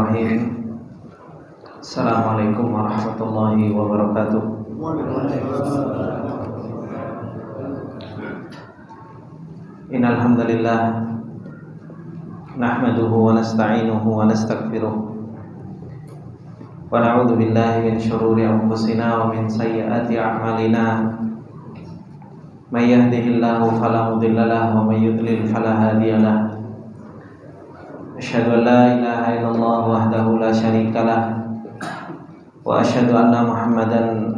Bismillahirrahmanirrahim. Assalamualaikum warahmatullahi wabarakatuh. Innal hamdalillah nahmaduhu wa nasta'inuhu wa nastaghfiruh wa na'udzu billahi min shururi anfusina wa min sayyiati a'malina. May yahdihillahu fala mudilla lahu wa may yudlil fala hadiya lahu. Asyhadu an la ilaha illallah wahdahu la syarika lah wa asyhadu anna Muhammadan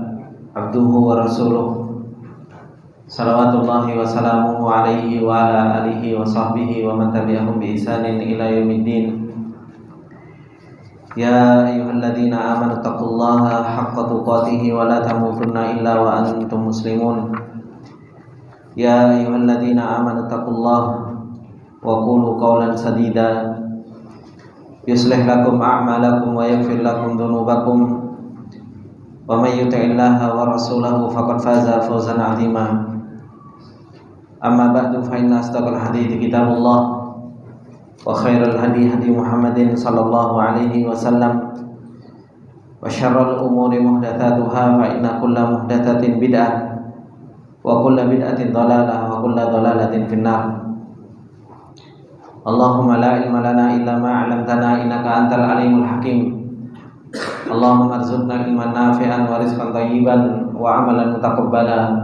abduhu wa rasuluh. Salawatullahi wa salamuhu alaihi wa ala alihi wa sahbihi wa man tabi'ahum bi ihsanin ila yaumiddin. Ya ayyuhalladzina amanu taqullaha haqqa tuqatih wa la tamutunna illa wa antum muslimun. Ya ayyuhalladzina amanu taqullaha wa qulu qawlan sadida yuslih lakum a'malakum wa yaghfir lakum dhunubakum wa may yuti'illaha wa rasulahu faqad faza fawzan 'azima. Amma ba'du fa inna asdaqal hadithi kitabullah wa khairal hadi hadi Muhammadin sallallahu alaihi wasallam wa syarrul umuri muhdatsatuha fa inna kulla muhdatsatin bid'ah wa kulla bid'atin dhalalah wa kulla dhalalatin finnar. Allahumma la ilma lana illa ma 'allamtana innaka antal alimul hakim. Allahumma arzuqna ilman nafi'an wa rizqan thayyiban wa 'amalan mutaqabbala.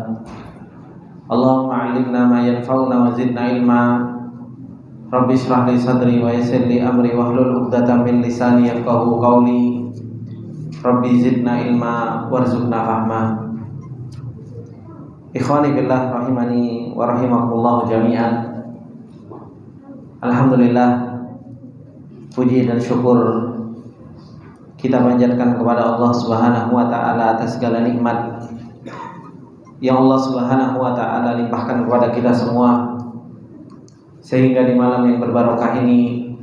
Allahumma 'allimna ma yanfa'una wa zidna ilma. Rabbi shrah li sadri wa yassir li amri wahlul 'uqdatam min lisani yafqahu qawli. Rabbi zidna ilma warzuqna fahma. Ikhwani billah rahimani wa rahimakumullah jami'an. Alhamdulillah, puji dan syukur kita panjatkan kepada Allah Subhanahu wa taala atas segala nikmat yang Allah Subhanahu wa taala limpahkan kepada kita semua, sehingga di malam yang berbarokah ini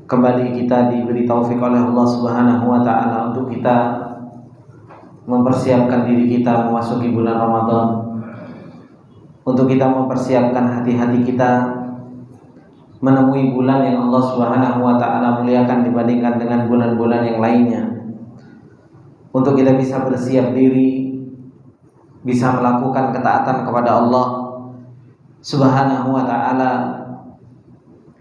kembali kita diberi taufik oleh Allah Subhanahu wa taala untuk kita mempersiapkan diri kita memasuki bulan Ramadan, untuk kita mempersiapkan hati-hati kita menemui bulan yang Allah Subhanahu wa taala muliakan dibandingkan dengan bulan-bulan yang lainnya, untuk kita bisa bersiap diri, bisa melakukan ketaatan kepada Allah Subhanahu wa taala,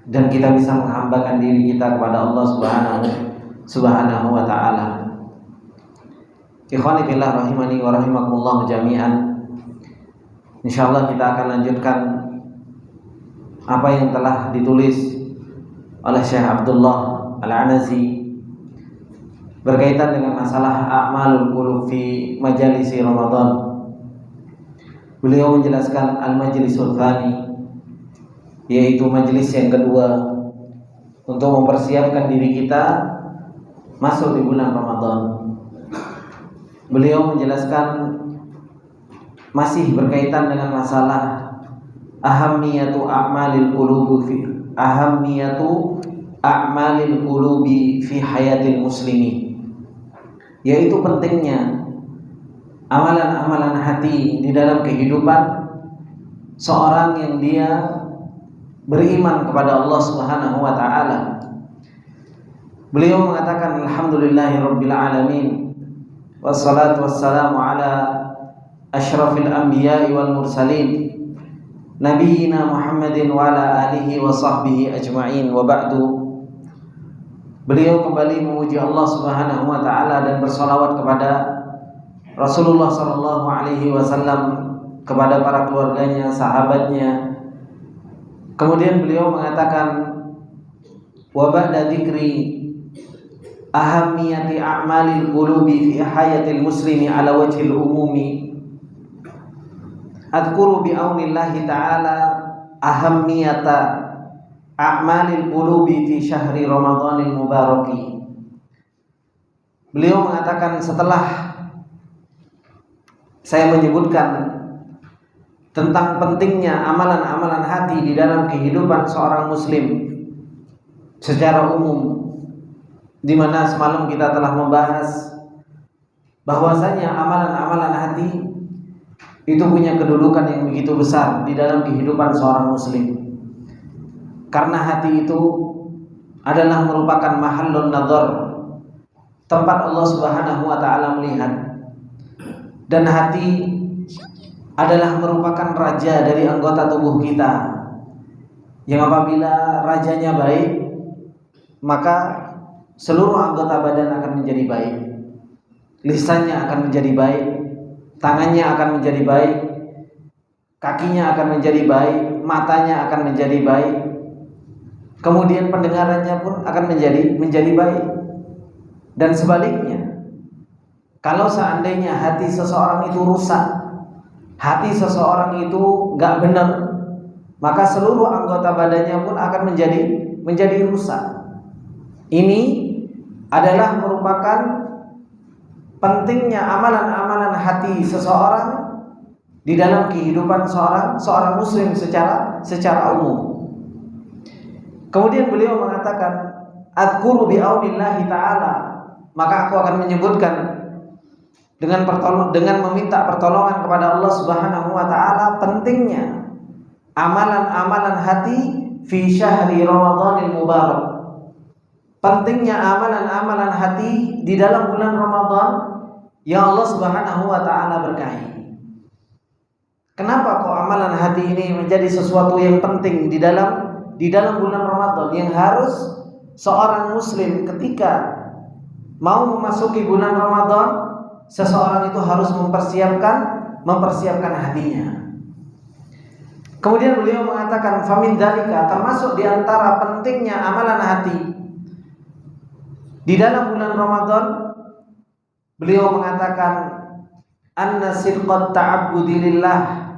dan kita bisa menghambakan diri kita kepada Allah Subhanahu wa taala. Ikhwani fillah rahimani wa rahimakumullah jami'an. Insyaallah kita akan lanjutkan apa yang telah ditulis oleh Syekh Abdullah Al-Anazi berkaitan dengan masalah a'malul qulub fi majalisi Ramadan. Beliau menjelaskan al-majlisul tsani, yaitu majelis yang kedua untuk mempersiapkan diri kita masuk di bulan Ramadan. Beliau menjelaskan masih berkaitan dengan masalah ahammiyatu a'malil qulubi fi hayatil muslimi, yaitu pentingnya amalan-amalan hati di dalam kehidupan seorang yang dia beriman kepada Allah Subhanahu wa taala. Beliau mengatakan alhamdulillahirabbil alamin wassalatu wassalamu ala asyrafil anbiya'i wal mursalin Nabiyyina Muhammadin wa ala alihi wa sahbihi ajma'in, wa ba'du. Beliau kembali memuji Allah Subhanahu wa taala dan bersolawat kepada Rasulullah sallallahu alaihi wasallam, kepada para keluarganya, sahabatnya. Kemudian beliau mengatakan wa ba'da dzikri ahammiyati a'malil qulubi fi hayatil muslimi ala wajhil umumi adhkuru bi'aunillahi ta'ala ahammiyata a'malil qulubi fi syahri Ramadhanil mubaraki. Beliau mengatakan, setelah saya menyebutkan tentang pentingnya amalan-amalan hati di dalam kehidupan seorang muslim secara umum, di mana semalam kita telah membahas bahwasanya amalan-amalan hati itu punya kedudukan yang begitu besar di dalam kehidupan seorang muslim. Karena hati itu adalah merupakan mahallun nadhar, tempat Allah Subhanahu wa taala melihat. Dan hati adalah merupakan raja dari anggota tubuh kita, yang apabila rajanya baik, maka seluruh anggota badan akan menjadi baik. Lisannya akan menjadi baik, tangannya akan menjadi baik, kakinya akan menjadi baik, matanya akan menjadi baik, kemudian pendengarannya pun akan menjadi baik. Dan sebaliknya, kalau seandainya hati seseorang itu rusak, hati seseorang itu nggak benar, maka seluruh anggota badannya pun akan menjadi rusak. Ini adalah merupakan pentingnya amalan-amalan hati seseorang di dalam kehidupan seorang muslim secara umum. Kemudian beliau mengatakan, "Adzkuru bi'aunillahi ta'ala," maka aku akan menyebutkan dengan meminta pertolongan kepada Allah Subhanahu wa taala pentingnya amalan-amalan hati fi syahri Ramadhanil mubarak. Pentingnya amalan-amalan hati di dalam bulan Ramadan yang Allah Subhanahu wa taala berkahi. Kenapa kok amalan hati ini menjadi sesuatu yang penting di dalam bulan Ramadan, yang harus seorang muslim ketika mau memasuki bulan Ramadan, seseorang itu harus mempersiapkan hatinya. Kemudian beliau mengatakan, famin dzalika, termasuk di antara pentingnya amalan hati di dalam bulan Ramadan, beliau mengatakan, anna sidqat ta'abbudi lillah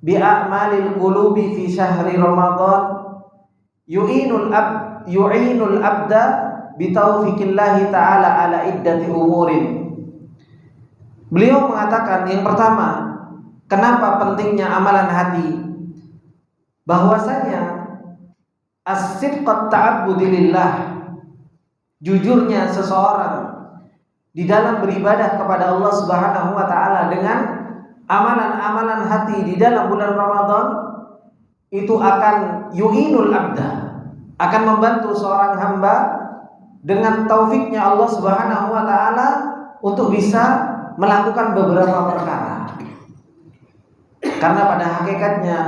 bi a'malil qulubi fi syahri Ramadan yu'inul abda bi taufiqillahi ta'ala ala iddati umurin. Beliau mengatakan, yang pertama, kenapa pentingnya amalan hati? Bahwasanya as-sidqat ta'abbudi lillah, jujurnya seseorang di dalam beribadah kepada Allah Subhanahu wa taala dengan amalan-amalan hati di dalam bulan Ramadan, itu akan yu'inul abda, akan membantu seorang hamba dengan taufiknya Allah Subhanahu wa taala untuk bisa melakukan beberapa perkara. Karena pada hakikatnya,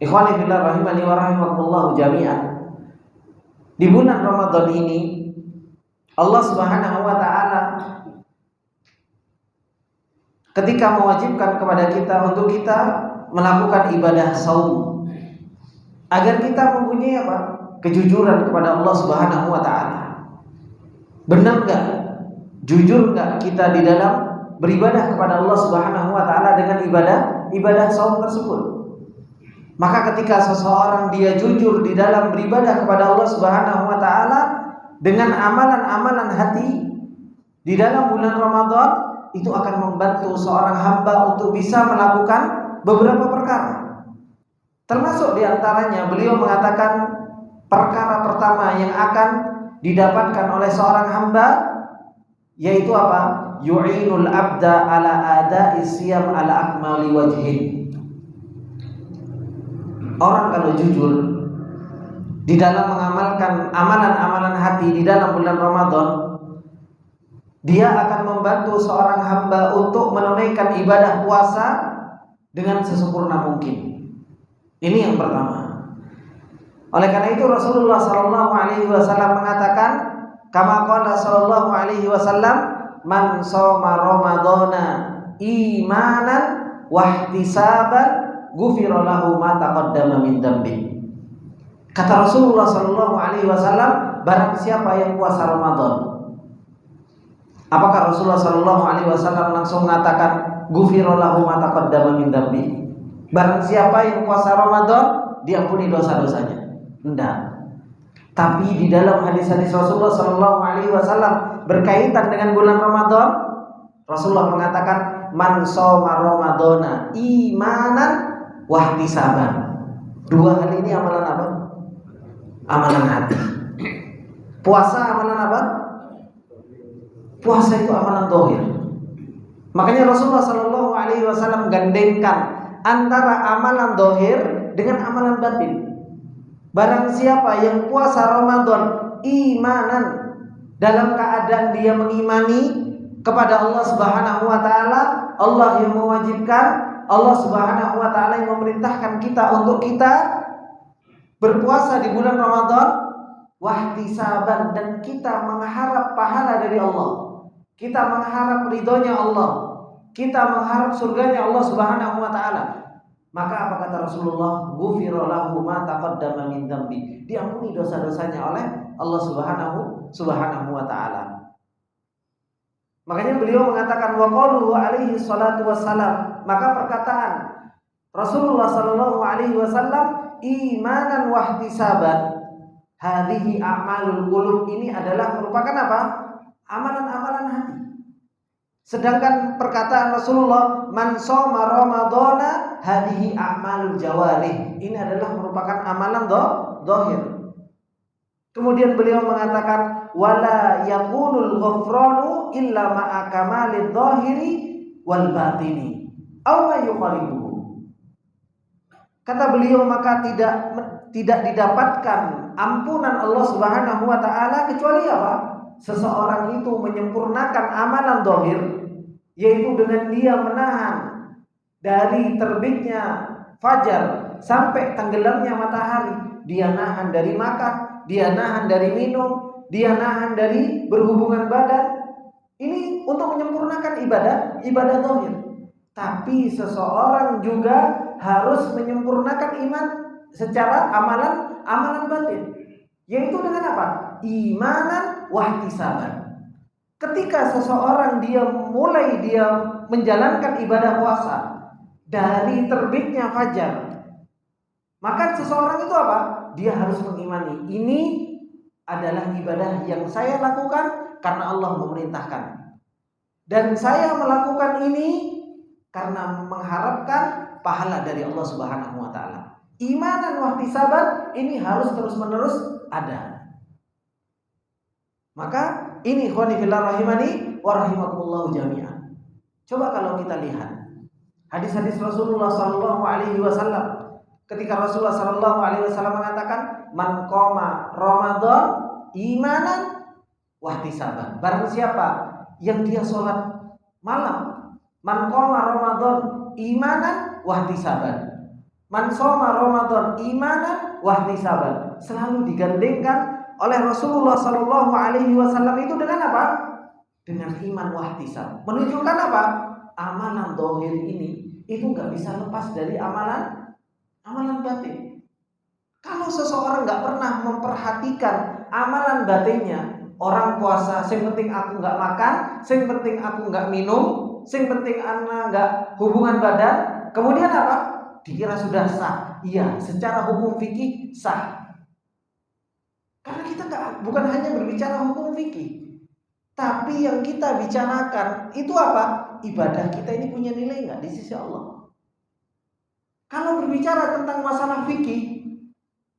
ikhwani fillah rahimani wa rahimakumullah jami'an, di bulan Ramadan ini Allah Subhanahu wa taala ketika mewajibkan kepada kita untuk kita melakukan ibadah saum, agar kita mempunyai apa? Kejujuran kepada Allah Subhanahu wa taala. Benar enggak? Jujur enggak kita di dalam beribadah kepada Allah Subhanahu wa taala dengan ibadah saum tersebut? Maka ketika seseorang dia jujur di dalam beribadah kepada Allah Subhanahu wa taala dengan amalan-amalan hati di dalam bulan Ramadan, itu akan membantu seorang hamba untuk bisa melakukan beberapa perkara. Termasuk diantaranya beliau mengatakan, perkara pertama yang akan didapatkan oleh seorang hamba yaitu apa? Yu'inul abda ala ada'i siyam ala akmali wajhin. Orang kalau jujur di dalam mengamalkan amalan-amalan hati di dalam bulan Ramadan, dia akan membantu seorang hamba untuk menunaikan ibadah puasa dengan sesempurna mungkin. Ini yang pertama. Oleh karena itu Rasulullah sallallahu alaihi wasallam mengatakan, kama qala sallallahu alaihi wasallam, man shoma ramadhana imanan wa ihtisaban ghufira lahu ma taqaddama min dzambi. Kata Rasulullah sallallahu alaihi wasallam, barang siapa yang puasa Ramadan, apakah Rasulullah sallallahu alaihi wasallam langsung mengatakan ghufira lahu ma taqaddama min dzambi? Barang siapa yang puasa Ramadan, diampuni dosa-dosanya. Tidak. Tapi di dalam hadis-hadis Rasulullah sallallahu alaihi wasallam berkaitan dengan bulan Ramadan, Rasulullah mengatakan man shoma ramadhana imanan wa ihtisaban. Dua hal ini amalan apa? Amalan hati. Puasa amalan apa? Puasa itu amalan zahir. Makanya Rasulullah sallallahu alaihi wasallam gandengkan antara amalan zahir dengan amalan batin. Barang siapa yang puasa Ramadan imanan, dalam keadaan dia mengimani kepada Allah Subhanahu wa taala, Allah yang mewajibkan, Allah Subhanahu wa taala yang memerintahkan kita untuk kita berpuasa di bulan Ramadan, wahtisaban, dan kita mengharap pahala dari Allah, kita mengharap ridhonya Allah, kita mengharap surganya Allah Subhanahu wa taala. Maka apa kata Rasulullah? Ghufira lahu ma taqaddama min dzambi. Diampuni dosa-dosanya oleh Allah Subhanahu wa taala. Makanya beliau mengatakan wa qauluhu alaihi salatu wassalam, maka perkataan Rasulullah sallallahu alaihi wasallam imanan wahtisaban, hadhihi a'malul qulub, ini adalah merupakan apa? Amalan-amalan hati. Sedangkan perkataan Rasulullah man shoma ramadhana hadhihi a'malul jawarih, ini adalah merupakan amalan zahir. Kemudian beliau mengatakan wala yakunul ghufranu illa ma'a kamalid zahiri wal batini aw ma yuqaribuhu. Kata beliau, maka tidak didapatkan ampunan Allah Subhanahu wa taala kecuali apa? Seseorang itu menyempurnakan amalan zahir, yaitu dengan dia menahan dari terbitnya fajar sampai tenggelamnya matahari, dia nahan dari makan, dia nahan dari minum, dia nahan dari berhubungan badan. Ini untuk menyempurnakan ibadah zahir. Tapi seseorang juga harus menyempurnakan iman secara amalan batin, yaitu dengan apa? Imanan wahtisaban. Ketika seseorang dia menjalankan ibadah puasa dari terbitnya fajar, maka seseorang itu apa? Dia harus mengimani ini adalah ibadah yang saya lakukan karena Allah memerintahkan, dan saya melakukan ini karena mengharapkan pahala dari Allah Subhanahu wa taala. Imanan wahtisaban ini harus terus-menerus ada. Maka ini ikhwani fillah rahimani wa rahimakumullah jami'an. Coba kalau kita lihat hadis-hadis Rasulullah sallallahu alaihi wasallam, ketika Rasulullah sallallahu alaihi wasallam mengatakan man qoma Ramadan imanan wahtisaban, barang siapa yang dia sholat malam, man qoma Ramadan imanan wahtisaban, man shoma Ramadan imanan wahtisaban, selalu digandengkan oleh Rasulullah sallallahu alaihi wasallam itu dengan apa? Dengan iman wahtisab. Menunjukkan apa? Amalan zahir ini itu enggak bisa lepas dari amalan batin. Kalau seseorang enggak pernah memperhatikan amalan batinnya, orang puasa sing penting aku enggak makan, sing penting aku enggak minum, sing penting anak enggak hubungan badan, kemudian apa? Dikira sudah sah. Iya, secara hukum fikih sah. Karena kita bukan hanya berbicara hukum fikih, tapi yang kita bicarakan itu apa? Ibadah kita ini punya nilai enggak di sisi Allah? Kalau berbicara tentang masalah fikih,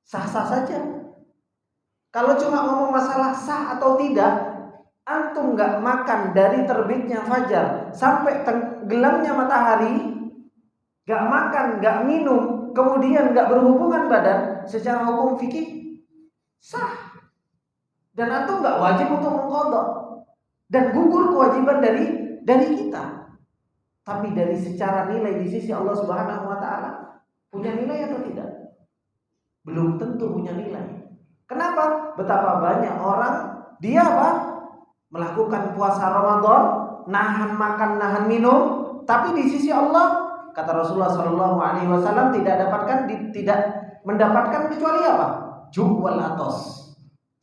sah-sah saja. Kalau cuma ngomong masalah sah atau tidak, antum enggak makan dari terbitnya fajar sampai tenggelamnya matahari, enggak makan, enggak minum, kemudian enggak berhubungan badan, secara hukum fikih sah, dan antum nggak wajib untuk mengqadha dan gugur kewajiban dari kita. Tapi dari secara nilai di sisi Allah Subhanahu wa taala punya nilai atau tidak? Belum tentu punya nilai. Kenapa? Betapa banyak orang dia apa? Melakukan puasa Ramadan, nahan makan, nahan minum, tapi di sisi Allah kata Rasulullah sallallahu alaihi wasallam tidak mendapatkan kecuali apa? Ju'wal atos,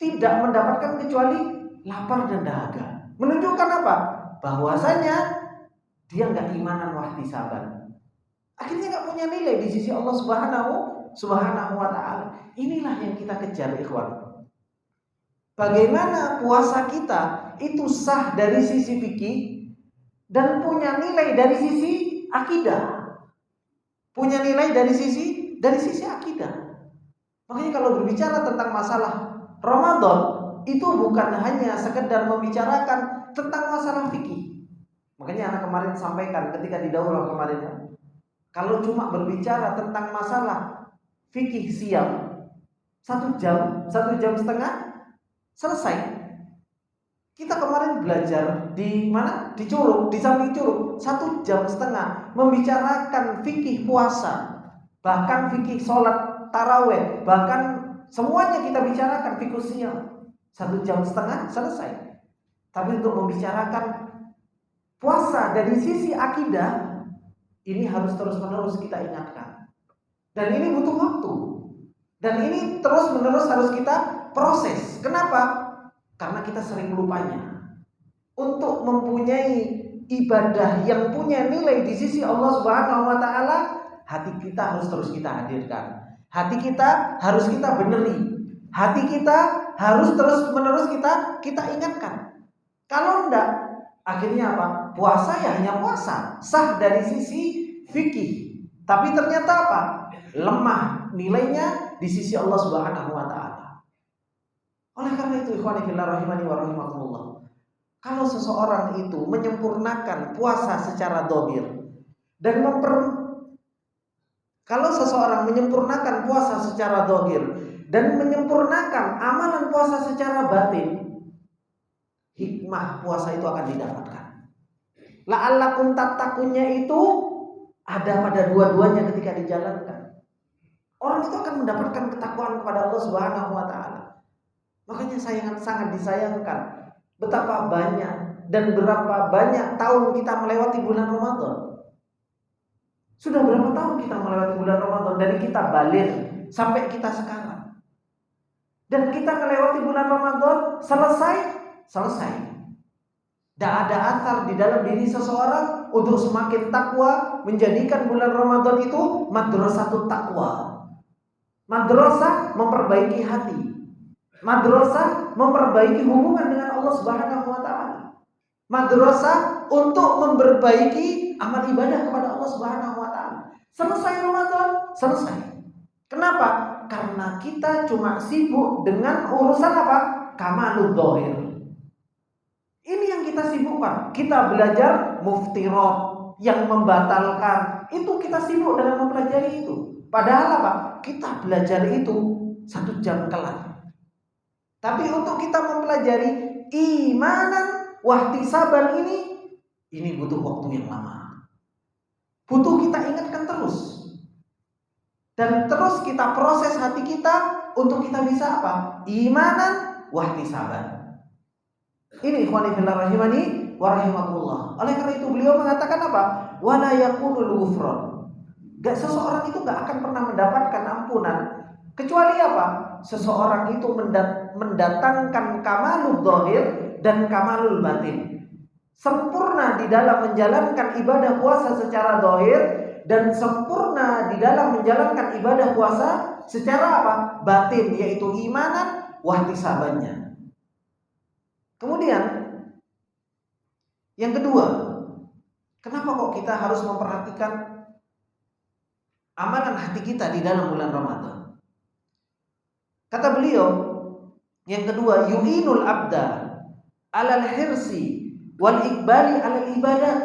tidak mendapatkan kecuali lapar dan dahaga. Menunjukkan apa? Bahwasanya dia nggak imanan wahtisaban. Akhirnya nggak punya nilai di sisi Allah Subhanahu wa taala. Inilah yang kita kejar, ikhwan. Bagaimana puasa kita itu sah dari sisi fikih dan punya nilai dari sisi akidah. Punya nilai dari sisi akidah. Makanya kalau berbicara tentang masalah Ramadan, itu bukan hanya sekedar membicarakan tentang masalah fikih. Makanya anak kemarin sampaikan ketika di daurah kemarin, kalau cuma berbicara tentang masalah fikih siam, 1 jam, 1,5 jam selesai. Kita kemarin belajar di mana? Di Curug, di samping Curug, 1,5 jam membicarakan fikih puasa, bahkan fikih sholat taraweh, bahkan semuanya kita bicarakan, fikih siang. 1,5 jam selesai. Tapi untuk membicarakan puasa dari sisi akidah, ini harus terus-menerus kita ingatkan. Dan ini butuh waktu. Dan ini terus-menerus harus kita proses. Kenapa? Karena kita sering lupanya. Untuk mempunyai ibadah yang punya nilai di sisi Allah Subhanahu wa taala, hati kita harus terus kita hadirkan. Hati kita harus kita beneri. Hati kita harus terus-menerus kita ingatkan. Kalau enggak, akhirnya apa? Puasa ya hanya puasa, sah dari sisi fikih. Tapi ternyata apa? Lemah nilainya di sisi Allah Subhanahu wa taala. Oleh karena itu, ikhwani fillah rahimani wa rahimakumullah, kalau seseorang itu menyempurnakan puasa secara dhahir dan kalau seseorang menyempurnakan puasa secara dhahir dan menyempurnakan amalan puasa secara batin, hikmah puasa itu akan didapatkan. La'allakum tattaqunya itu ada pada dua-duanya ketika dijalankan. Orang itu akan mendapatkan ketakwaan kepada Allah Subhanahu wa taala. Makanya sangat disayangkan betapa banyak dan berapa banyak tahun kita melewati bulan Ramadan. Sudah berapa tahun kita melewati bulan Ramadan, dari kita balik sampai kita sekarang. Dan kita melewati bulan Ramadan selesai. Tidak ada asar di dalam diri seseorang untuk semakin takwa, menjadikan bulan Ramadan itu madrasatut takwa. Madrasah memperbaiki hati. Madrasah memperbaiki hubungan dengan Allah Subhanahu wa taala. Madrasah untuk memperbaiki amal ibadah kepada Allah Subhanahu wa taala. Selesai Ramadan, selesai. Kenapa? Karena kita cuma sibuk dengan urusan apa? Kamalud dhahir. Ini yang kita sibukkan. Kita belajar muftirat yang membatalkan. Itu kita sibuk dengan mempelajari itu. Padahal apa? Kita belajar itu 1 jam kelar. Tapi untuk kita mempelajari imanan wahtisaban ini butuh waktu yang lama. Butuh kita ingatkan terus. Dan terus kita proses hati kita untuk kita bisa apa? Imanan wahtisaban. Ini ikhwani fillah rahimani wa rahimakumullah. Oleh karena itu beliau mengatakan apa? Wala yakunul ghufran. Seseorang itu gak akan pernah mendapatkan ampunan kecuali apa? Seseorang itu mendatangkan kamalul dhahir dan kamalul batin. Sempurna di dalam menjalankan ibadah puasa secara dhahir dan sempurna di dalam menjalankan ibadah puasa secara apa? Batin, yaitu imanan wahtisabannya. Kemudian yang kedua, kenapa kok kita harus memperhatikan amalan hati kita di dalam bulan Ramadan? Kata beliau, yang kedua, yu'inul abda alal hirsi wal iqbali alal ibadah.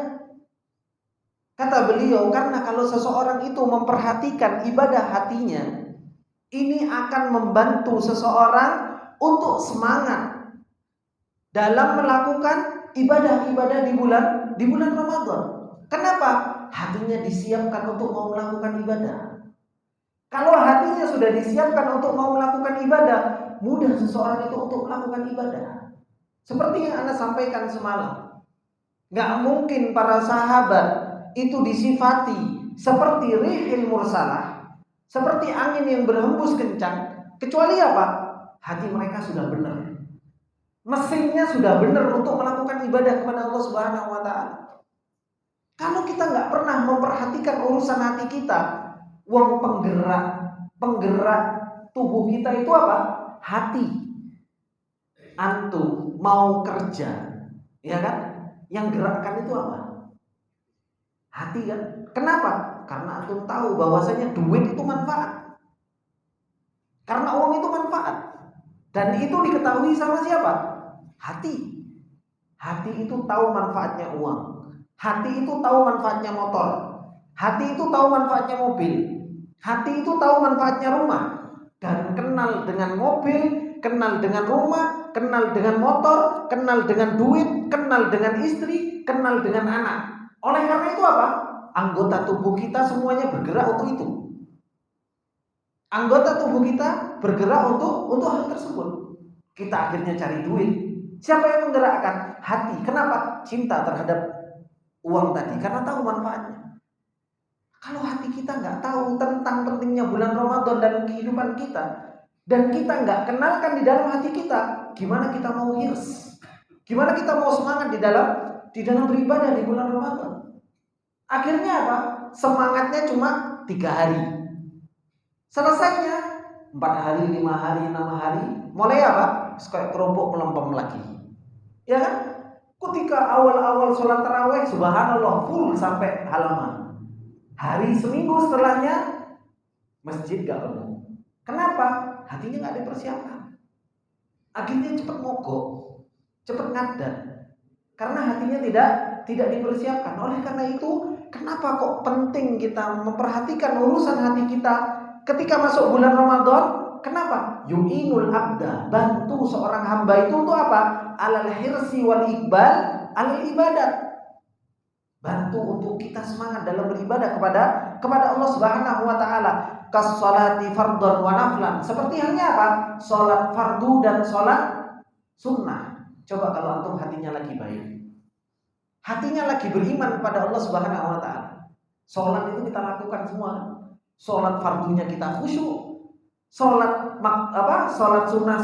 Kata beliau, karena kalau seseorang itu memperhatikan ibadah hatinya, ini akan membantu seseorang untuk semangat dalam melakukan ibadah-ibadah di bulan Ramadan. Kenapa? Hatinya disiapkan untuk mau melakukan ibadah. Kalau hatinya sudah disiapkan untuk mau melakukan ibadah, mudah seseorang itu untuk melakukan ibadah. Seperti yang Anda sampaikan semalam, gak mungkin para sahabat itu disifati seperti rihil mursalah, seperti angin yang berhembus kencang, kecuali apa? Hati mereka sudah benar, mesinnya sudah benar untuk melakukan ibadah kepada Allah Subhanahu wa taala. Kalau kita gak pernah memperhatikan urusan hati kita, uang penggerak tubuh kita itu apa? Hati. Antum mau kerja, ya kan? Yang gerakkan itu apa? Hati kan? Kenapa? Karena antum tahu bahwasanya duit itu manfaat. Karena uang itu manfaat. Dan itu diketahui sama siapa? Hati. Hati itu tahu manfaatnya uang. Hati itu tahu manfaatnya motor. Hati itu tahu manfaatnya mobil. Hati itu tahu manfaatnya rumah. dan kenal dengan mobil, kenal dengan rumah, kenal dengan motor, kenal dengan duit, kenal dengan istri, kenal dengan anak. Oleh karena itu apa? Anggota tubuh kita semuanya bergerak untuk itu. Anggota tubuh kita bergerak untuk hal tersebut. Kita akhirnya cari duit. Siapa yang menggerakkan? Hati. Kenapa? Cinta terhadap uang tadi, karena tahu manfaatnya. Kalau hati kita nggak tahu tentang pentingnya bulan Ramadan dan kehidupan kita, dan kita nggak kenalkan di dalam hati kita, gimana kita mau hirs? Gimana kita mau semangat di dalam beribadah di bulan Ramadan? Akhirnya apa? Semangatnya cuma 3 hari. Selesainya 4 hari, 5 hari, 6 hari, mulai apa? Kayak kerupuk melempem lagi. Ya kan? Ketika awal-awal sholat tarawih, subhanallah, full sampai halaman. Hari seminggu setelahnya masjid gak penuh. Kenapa? Hatinya gak dipersiapkan. Akhirnya cepat mogok, cepat ngadat. Karena hatinya tidak dipersiapkan. Oleh karena itu, kenapa kok penting kita memperhatikan urusan hati kita ketika masuk bulan Ramadan? Kenapa? Yu'inul abda, bantu seorang hamba itu untuk apa? Alal hirsi wal iqbal alal ibadat. Bantu untuk kita semangat dalam beribadah kepada Allah Subhanahu wa taala. Kas sholati fardhon wa naflan. Seperti halnya apa? Salat fardu dan salat sunnah. Coba kalau antum hatinya lagi baik. Hatinya lagi beriman kepada Allah Subhanahu wa taala. Salat itu kita lakukan semua. Salat fardunya kita khusyuk. Salat sunnah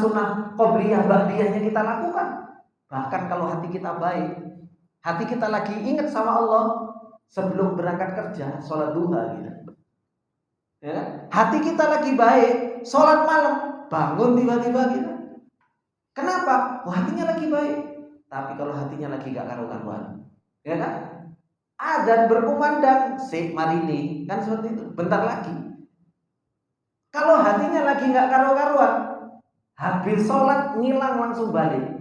qobliyah ba'diyahnya kita lakukan. Bahkan kalau hati kita baik, hati kita lagi ingat sama Allah, sebelum berangkat kerja salat duha gitu. Ya, hati kita lagi baik, salat malam, bangun tiba-tiba gitu. Kenapa? Hatinya lagi baik. Tapi kalau hatinya lagi gak karu-karuan, ya kan? Adzan berkumandang, sik marini, kan seperti itu. Bentar lagi. Kalau hatinya lagi nggak karu-karuan, habis sholat ngilang langsung balik.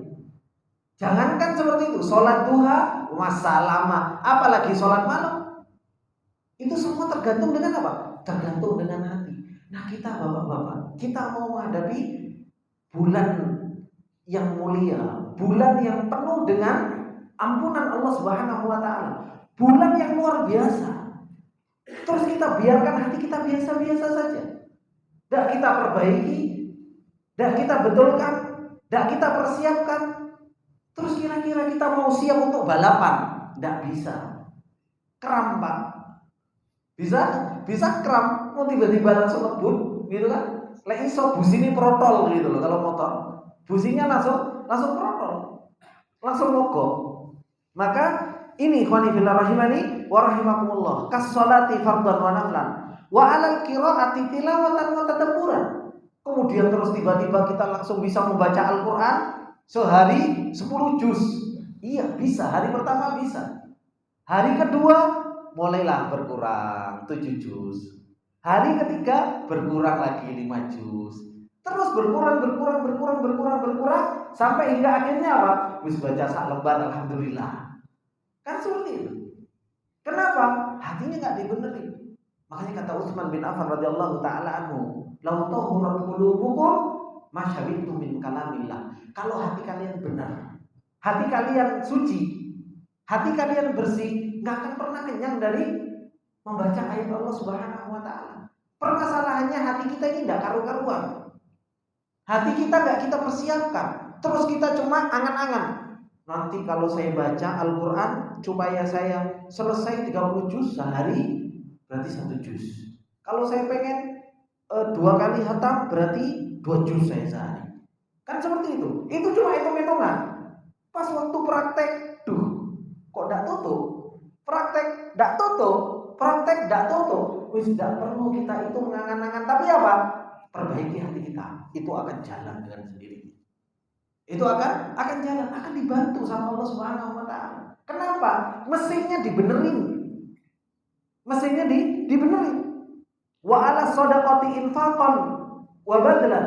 Jangankan seperti itu, sholat duha masa lama, apalagi sholat malam. Itu semua tergantung dengan apa? Tergantung dengan hati. Nah kita bapak-bapak, kita mau menghadapi bulan yang mulia, bulan yang penuh dengan ampunan Allah Subhanahu wa taala, bulan yang luar biasa. Terus kita biarkan hati kita biasa-biasa saja. Tidak kita perbaiki, tidak kita betulkan, tidak kita persiapkan. Terus kira-kira kita mau siap untuk balapan? Tidak bisa. Kram Pak. Bisa kram. Mau tiba-tiba langsung ngebut, gitu kan? Lek iso busine protol gitu loh kalau motor. Businya langsung protol. Langsung mogok. Maka ini ikhwani fillah rahimani wa rahimakumullah. Kas sholati fardhan wa naflan. Wa alal qiraati tilawatan wa tadabburan. Kemudian terus tiba-tiba kita langsung bisa membaca Al-Qur'an sehari 10 juz. Iya, bisa. Hari pertama bisa. Hari kedua mulailah berkurang 7 juz. Hari ketiga berkurang lagi 5 juz. Terus berkurang sampai hingga akhirnya apa? Wis baca sak lembar alhamdulillah. Kan seperti itu. Kenapa? Hatinya enggak dibenerin. Makanya kata Utsman bin Affan radhiyallahu taala anhu, "Lau tahurat qulubukum masyabittum min kalamillah." Kalau hati kalian benar, hati kalian suci, hati kalian bersih, enggak akan pernah kenyang dari membaca ayat Allah Subhanahu wa taala. Permasalahannya hati kita ini enggak karu-karuan. Hati kita enggak kita persiapkan. Terus kita cuma angan-angan. Nanti kalau saya baca Al-Qur'an supaya saya selesai 30 juz sehari, berarti 1 juz. Kalau saya pengen 2 kali khatam, berarti 2 juz saya sehari. Kan seperti itu. Itu cuma hitung-hitungan. Pas waktu praktek, kok enggak tutup? Praktek enggak tutup. Wis enggak perlu kita itu mengangan-angan. Tapi apa? Perbaiki hati kita. Itu akan jalan dengan sendirinya. Itu akan jalan, akan dibantu sama Allah Subhanahu wa taala. Kenapa? Mesinnya dibenerin. Wa ala shadaqati infaqan wa badlan.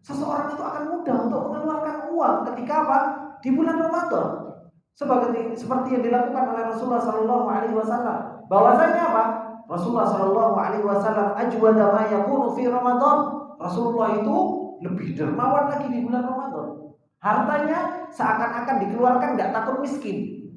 Seseorang itu akan mudah untuk mengeluarkan uang ketika apa? Di bulan Ramadan. Seperti yang dilakukan oleh Rasulullah sallallahu alaihi wasallam. Bahwasanya apa? Rasulullah sallallahu alaihi wasallam ajwada ma yakunu fi Ramadan. Rasulullah itu lebih dermawan lagi di bulan Ramadan. Hartanya seakan-akan dikeluarkan nggak takut miskin.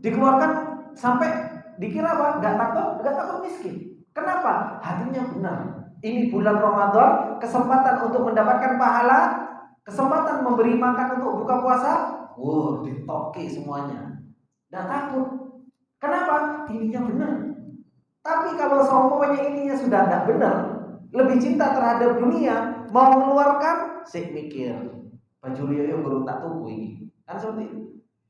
Dikeluarkan sampai dikira apa? Nggak takut miskin. Kenapa? Hatinya benar. Ini bulan Ramadan, kesempatan untuk mendapatkan pahala, kesempatan memberi makan untuk buka puasa. Ditoki semuanya. Nggak takut. Kenapa? Ininya benar. Tapi kalau semuanya ininya sudah nggak benar, lebih cinta terhadap dunia, mau mengeluarkan, sik mikir. Baju Rio belum tak tuku ini. Kan seperti itu.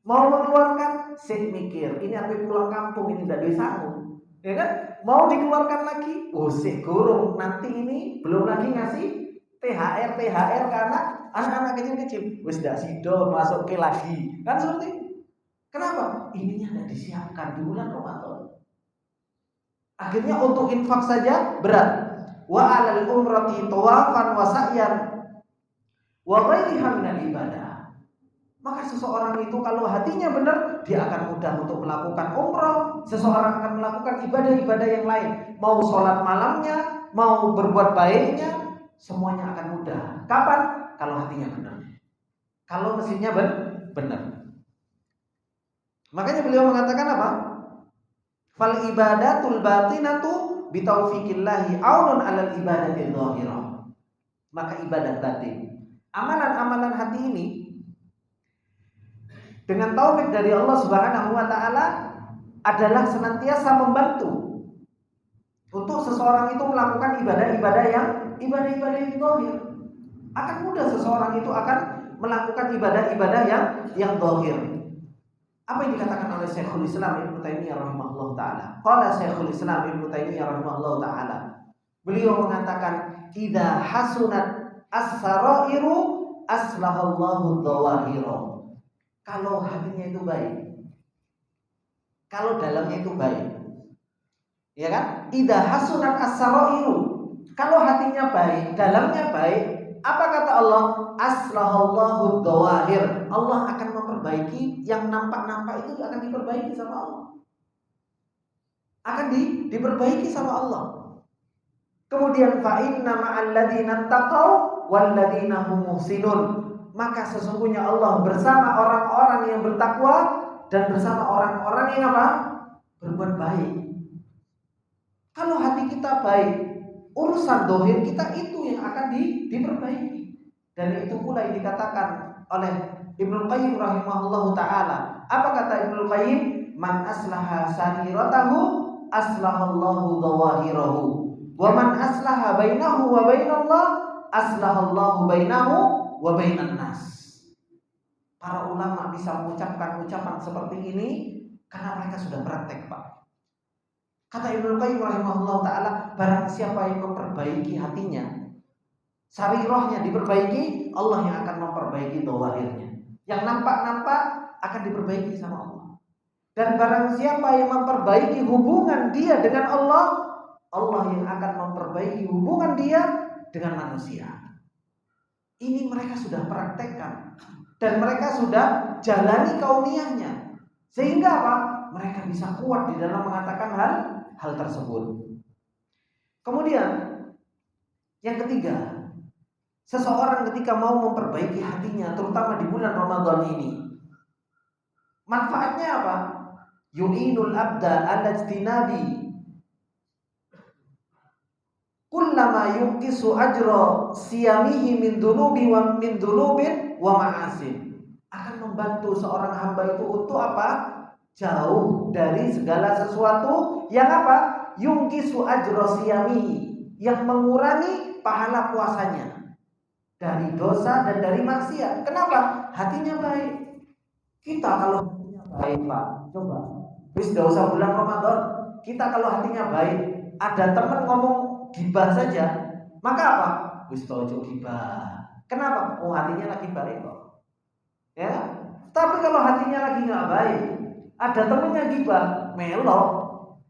Mau mengeluarkan, sik mikir. Ini aku pulang kampung, ini tidak desaku. Ya kan? Mau dikeluarkan lagi, sik gurung. Nanti ini belum lagi ngasih THR ke anak-anak kecil-kecil. Wis dak sido masuk ke lagi. Kan seperti itu. Kenapa? Ininya tidak disiapkan di bulan Ramadan. Akhirnya untuk infak saja berat. Wa 'alal umrati tawafan wa sa'yan wa ghairiha minal ibadah. Maka seseorang itu kalau hatinya benar, dia akan mudah untuk melakukan umrah. Seseorang akan melakukan ibadah-ibadah yang lain. Mau sholat malamnya, mau berbuat baiknya, semuanya akan mudah. Kapan? Kalau hatinya benar. Kalau mesinnya benar. Makanya beliau mengatakan apa? Fal ibadatul batinatu bitaufiqillahi aunun 'alal ibadatil dhahirah. Maka ibadah batin, amalan-amalan hati ini dengan taufik dari Allah Subhanahu wa taala adalah senantiasa membantu untuk seseorang itu melakukan ibadah-ibadah yang zahir. Akan mudah seseorang itu akan melakukan ibadah-ibadah yang zahir. Apa yang dikatakan oleh Syekhul Islam Ibnu Taimiyah rahimahullah taala? Qala Syekhul Islam Ibnu Taimiyah rahimahullah taala. Beliau mengatakan, "Idza hasunat as-sarairu aslahallahu dhawahira." Kalau hatinya itu baik, kalau dalamnya itu baik, ya kan? Idza hasunat as-sarairu. Kalau hatinya baik, dalamnya baik, apa kata Allah? Aslahallahu dhawahir. Allah akan memperbaiki yang nampak-nampak itu, akan diperbaiki sama Allah. Akan diperbaiki sama Allah. Kemudian fa inna ma'al ladzina taqaw wal ladzina hum muhsinun. Maka sesungguhnya Allah bersama orang-orang yang bertakwa dan bersama orang-orang yang apa? Berbuat baik. Kalau hati kita baik, urusan dohir kita itu yang akan diperbaiki. Dan itu pula yang dikatakan oleh Ibnu Qayyim rahimahullahu taala. Apa kata Ibnu Qayyim? Man aslaha sariratahu aslahallahu dhawahirahu. Wa man aslaha bainahu wa bainallah aslahallahu bainahu wa bainan nas. Para ulama bisa mengucapkan ucapan seperti ini karena mereka sudah praktek, Pak. Kata Ibnu Qayyim rahimahullah taala, barang siapa yang memperbaiki hatinya, sarirahnya diperbaiki, Allah yang akan memperbaiki dhawahirnya. Yang nampak-nampak akan diperbaiki sama Allah. Dan barang siapa yang memperbaiki hubungan dia dengan Allah, Allah yang akan memperbaiki hubungan dia dengan manusia. Ini mereka sudah praktekkan dan mereka sudah jalani kauniyahnya. Sehingga apa? Mereka bisa kuat di dalam mengatakan hal tersebut. Kemudian yang ketiga, seseorang ketika mau memperbaiki hatinya, terutama di bulan Ramadan ini, manfaatnya apa? Yu'inul abda ala ijtinabi kullama yuqisu ajra siyamihi min dunubi wa min dunubin wa ma'asin. Akan membantu seorang hamba itu untuk apa? Jauh dari segala sesuatu yang apa? Yuqisu ajra siyamihi, yang mengurangi pahala puasanya dari dosa dan dari maksiat. Kenapa? Hatinya baik. Kita kalau hatinya baik, Pak, coba. Wis gak usah bulan Ramadan. Kita kalau hatinya baik, ada teman ngomong gibah saja, maka apa? Wis tojo gibah. Kenapa? Hatinya lagi baik kok. Ya. Tapi kalau hatinya lagi nggak baik, ada temennya gibah, melok,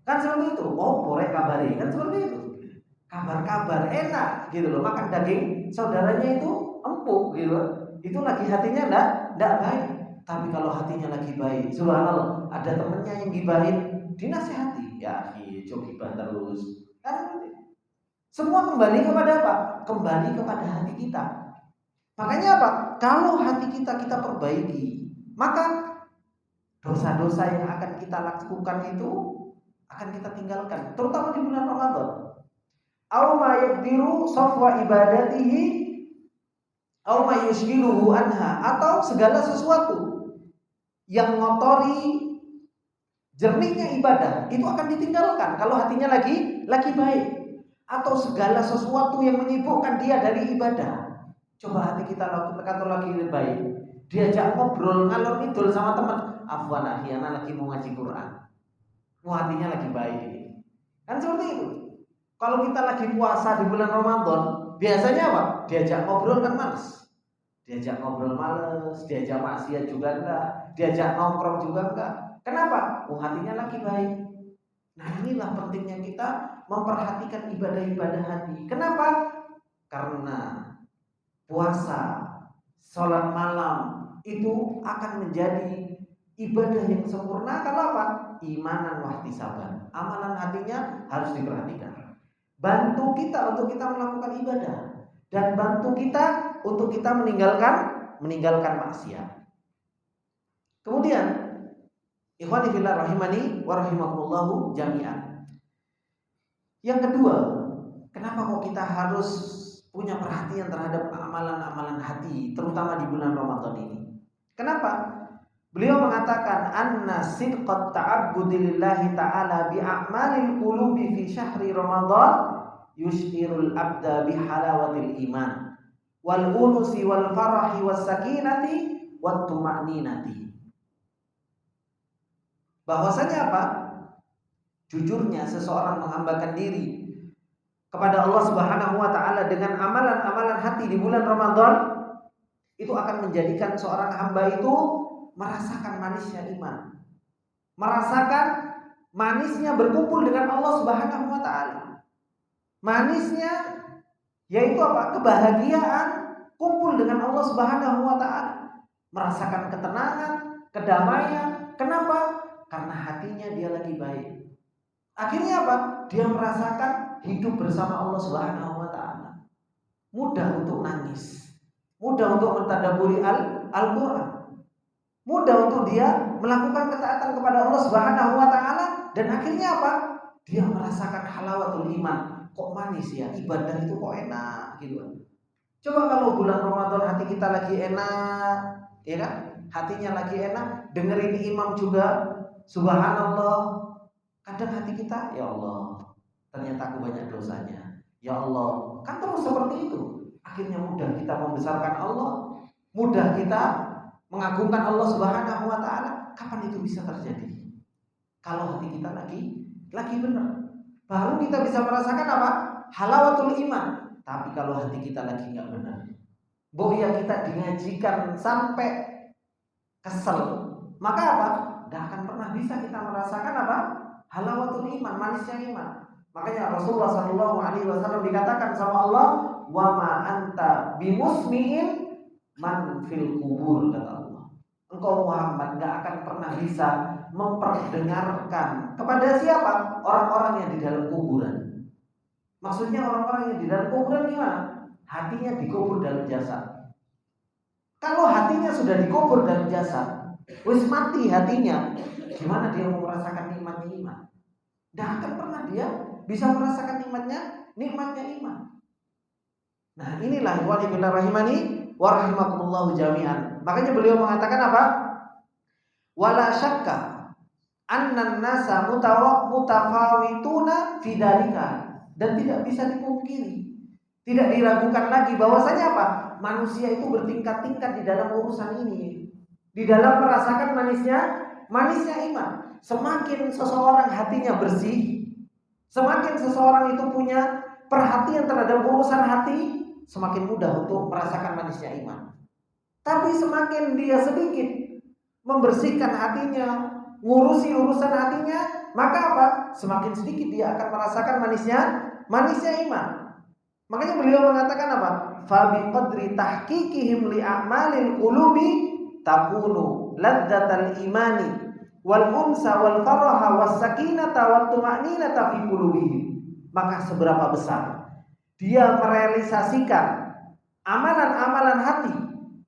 kan seperti itu. Boleh kabari, kan seperti itu. Kabar-kabar enak gitu loh, makan daging saudaranya itu empuk gitu. Itu lagi hatinya enggak baik. Tapi kalau hatinya lagi baik, subhanallah, ada temennya yang gibahin, dinasihati, ya coba gibah terus. Kan Semua kembali kepada apa? Kembali kepada hati kita. Makanya apa? Kalau hati kita perbaiki, maka dosa-dosa yang akan kita lakukan itu akan kita tinggalkan, terutama di bulan Ramadan. Aw ma yaqdiru safwa ibadatihi aw ma yushghiluhu anha, atau segala sesuatu yang ngotori jernihnya ibadah itu akan ditinggalkan kalau hatinya lagi baik, atau segala sesuatu yang menyibukkan dia dari ibadah. Coba hati kita lakukan lagi baik, diajak ngobrol ngalor ngidul sama teman, afwan akhi, ana lagi mau ngaji Quran. Hatinya lagi baik ini. Kan seperti itu. Kalau kita lagi puasa di bulan Ramadan, biasanya apa? Diajak ngobrol kan males. Diajak ngobrol males, diajak maksiat juga enggak, diajak nongkrong juga enggak. Kenapa? Hatinya lagi baik. Nah, inilah pentingnya kita memperhatikan ibadah-ibadah hati. Kenapa? Karena puasa, sholat malam itu akan menjadi ibadah yang sempurna kalau apa? Imanan wahtisaban. Amalan hatinya harus diperhatikan. Bantu kita untuk kita melakukan ibadah, dan bantu kita untuk kita meninggalkan maksiat. Kemudian, ikhwani fillah rahimani wa rahimakumullahu jami'an. Yang kedua, kenapa kok kita harus punya perhatian terhadap amalan-amalan hati, terutama di bulan Ramadan ini? Kenapa? Beliau mengatakan anna sidqat ta'abbudi lillahi ta'ala bi a'malil qulubi fi syahri Ramadan yushirul abda bi halawatil iman wal unusi wal farahi was sakinati wat tuma'ninati. Bahwasanya apa? Jujurnya seseorang menghambakan diri kepada Allah Subhanahu wa taala dengan amalan-amalan hati di bulan Ramadan, itu akan menjadikan seorang hamba itu merasakan manisnya iman, merasakan manisnya berkumpul dengan Allah Subhanahu wa taala. Manisnya yaitu apa? Kebahagiaan kumpul dengan Allah Subhanahu wa taala, merasakan ketenangan, kedamaian. Kenapa? Karena hatinya dia lagi baik. Akhirnya apa? Dia merasakan hidup bersama Allah Subhanahu wa taala. Mudah untuk nangis, mudah untuk mentadabburi Al-Qur'an. Mudah untuk dia melakukan ketaatan kepada Allah Subhanahu wa taala, dan akhirnya apa? Dia merasakan halawatul iman. Kok manis ya, ibadah itu kok enak gitu. Coba kalau bulan Ramadan hati kita lagi enak, ya kan? Hatinya lagi enak, dengerin imam juga, subhanallah. Kadang hati kita, ya Allah, ternyata aku banyak dosanya. Ya Allah, kan terus seperti itu. Akhirnya mudah kita membesarkan Allah, mudah kita mengagungkan Allah Subhanahu wa taala. Kapan itu bisa terjadi? Kalau hati kita lagi benar. Baru kita bisa merasakan apa? Halawatul iman. Tapi kalau hati kita lagi enggak benar, boya kita dingajikan sampai kesel, maka apa? Enggak akan pernah bisa kita merasakan apa? Halawatul iman, manisnya iman. Makanya Rasulullah SAW dikatakan sama Allah, wa ma anta bimusmi'in man fil kubur, kata Allah. Engkau Muhammad gak akan pernah bisa memperdengarkan kepada siapa? Orang-orang yang di dalam kuburan. Maksudnya orang-orang yang di dalam kuburan gimana? Hatinya dikubur dalam jasad. Kalau hatinya sudah dikubur dalam jasad, wis mati hatinya, gimana dia mau merasakan nikmatnya iman? Gak akan pernah dia bisa merasakan nikmatnya iman. Nah, inilah ikhwani fillah rahimani wa rahimakumullahu jami'an. Makanya beliau mengatakan apa? Wala syakka annan nasa mutafawituna fi dzalika, dan tidak bisa dipungkiri, tidak diragukan lagi bahwasanya apa? Manusia itu bertingkat-tingkat di dalam urusan ini, di dalam merasakan manisnya iman. Semakin seseorang hatinya bersih, semakin seseorang itu punya perhatian terhadap urusan hati, semakin mudah untuk merasakan manisnya iman. Tapi semakin dia sedikit membersihkan hatinya, ngurusi urusan hatinya, maka apa? Semakin sedikit dia akan merasakan manisnya iman. Makanya beliau mengatakan apa? Fa bi qadri tahqiqihim li a'malil qulubi takunu ladzatal imani wal unsa wal faraha was sakinata wat tuma'ninata fi qulubihim. Maka seberapa besar dia merealisasikan amalan-amalan hati,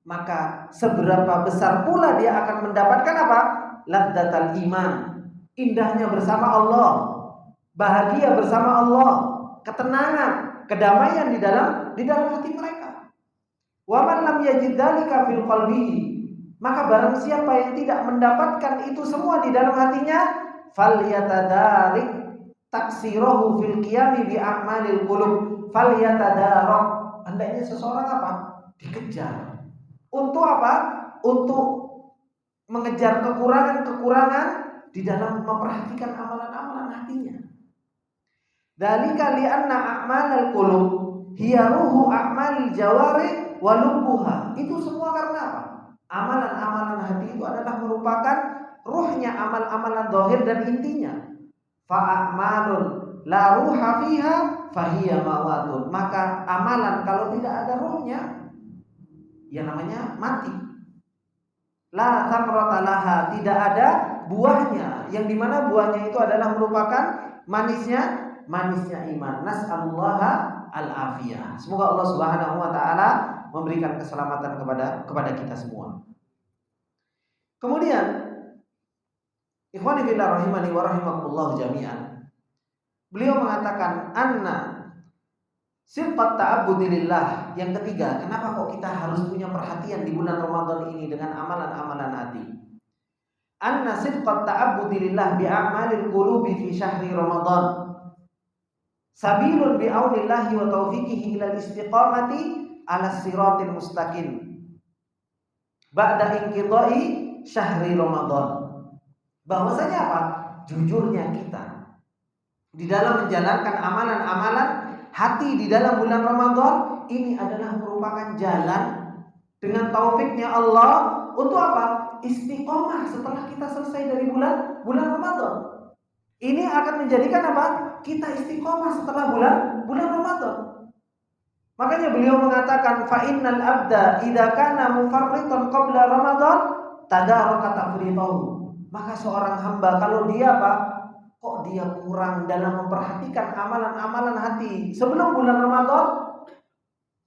maka seberapa besar pula dia akan mendapatkan apa? Ladzatal iman, indahnya bersama Allah, bahagia bersama Allah, ketenangan, kedamaian di dalam hati mereka. Wa man lam yajid dzalika fil qalbihi, maka barang siapa yang tidak mendapatkan itu semua di dalam hatinya, falyatadarik taksirahu fil qiyami bi a'malil qulub, falyatadarak, hendaknya seseorang apa? Dikejar. Untuk apa? Untuk mengejar kekurangan-kekurangan di dalam memperhatikan amalan-amalan hatinya. Dzalika li'anna a'malal qulub hiya ruhu a'malil jawari wa lubbuha. Itu semua karena apa? Amalan-amalan hati itu adalah merupakan ruhnya amal-amalan zahir dan intinya. Fa'amalun la ruha fiha fahiya mawatun. Maka amalan kalau tidak ada ruhnya, ya namanya mati. La thamrata laha, tidak ada buahnya, yang dimana buahnya itu adalah merupakan manisnya iman. Nas'alullaha al-afiyah. Semoga Allah Subhanahu wa taala memberikan keselamatan kepada kita semua. Kemudian ikhwani fillah rahimani wa rahimakumullah jami'an, beliau mengatakan anna sifat ta'abbudillah. Yang ketiga, kenapa kok kita harus punya perhatian di bulan Ramadan ini dengan amalan-amalan hati? Anna sifat ta'abbudillah bi'amalil qulubi fi syahri Ramadan sabilun bi'aunillahi wa taufiqihi ilal istiqamati ala siratil mustaqim ba'da inqidai syahri Ramadan. Bahwasanya apa? Jujurnya kita di dalam menjalankan amalan-amalan hati di dalam bulan Ramadan ini adalah merupakan jalan dengan taufiknya Allah untuk apa? Istiqomah setelah kita selesai dari bulan Ramadan. Ini akan menjadikan apa? Kita istiqomah setelah bulan Ramadan. Makanya beliau mengatakan fa innal abda idza kana mufarritan qabla Ramadan tadaraka tafridahu. Maka seorang hamba kalau dia apa? Kok dia kurang dalam memperhatikan amalan-amalan hati sebelum bulan Ramadan,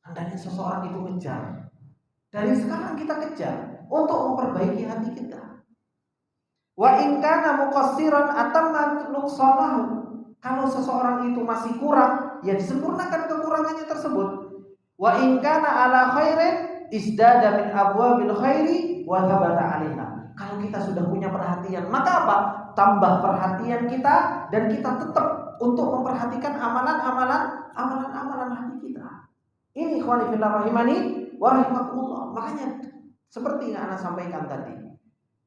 hendaknya seseorang itu kejar. Dari sekarang kita kejar untuk memperbaiki hati kita. Wa in kana muqassiran atamma nuqsanahu. Kalau seseorang itu masih kurang, ya disempurnakan kekurangannya tersebut. Wa in kana ala khairin isdada min abwabil khairi wa thabata 'alaiha. Kalau kita sudah punya perhatian, maka apa? Tambah perhatian kita dan kita tetap untuk memperhatikan amalan-amalan hati kita. Ini ikhwani fillah rahimani wa rahimakumullah. Makanya seperti yang Ana sampaikan tadi,